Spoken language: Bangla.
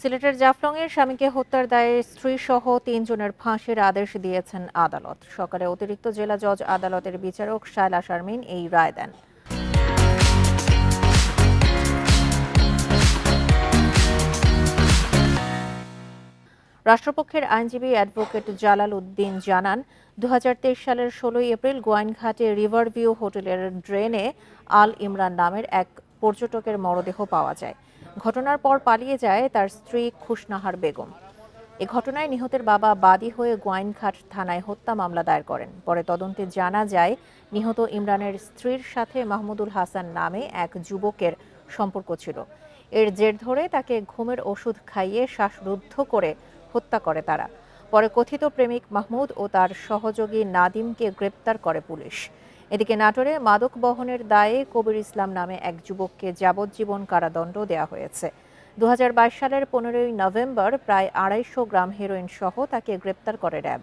সিলেটের জাফলংয়ের স্বামীকে হত্যার দায়ে স্ত্রীসহ ৩ জনের ফাঁসির আদেশ দিয়েছেন আদালত। সকালে অতিরিক্ত জেলা জজ আদালতের বিচারক শায়লা শারমিন এই রায় দেন। রাষ্ট্রপক্ষের আইনজীবী অ্যাডভোকেট জালাল উদ্দিন জানান, ২০২৩ সালের ১৬ এপ্রিল গোয়াইনঘাটে রিভারভিউ হোটেলের ড্রেনে আল ইমরান নামের এক পর্যটকের মরদেহ পাওয়া যায়। ঘটনার পর পালিয়ে যায় তার স্ত্রী খুশনাহার বেগম। এ ঘটনায় নিহতের বাবা বাদী হয়ে গোয়াইনঘাট থানায় হত্যা মামলা দায়ের করেন। পরে তদন্তে জানা যায়, নিহত ইমরানের স্ত্রীর সাথে মাহমুদুল হাসান নামে এক যুবকের সম্পর্ক ছিল। এর জের ধরে তাকে ঘুমের ওষুধ খাইয়ে শ্বাসরুদ্ধ করে হত্যা করে তারা। পরে কথিত প্রেমিক মাহমুদ ও তার সহযোগী নাদিমকে গ্রেপ্তার করে পুলিশ। এদিকে নাটোরে মাদক বহনের দায়ে কবির ইসলাম নামে এক যুবককে যাবজ্জীবন কারাদণ্ড দেওয়া হয়েছে। ২০২২ সালের ১৫ই নভেম্বর প্রায় ২৫০ গ্রাম হেরোইন সহ তাকে গ্রেপ্তার করে র‍্যাব।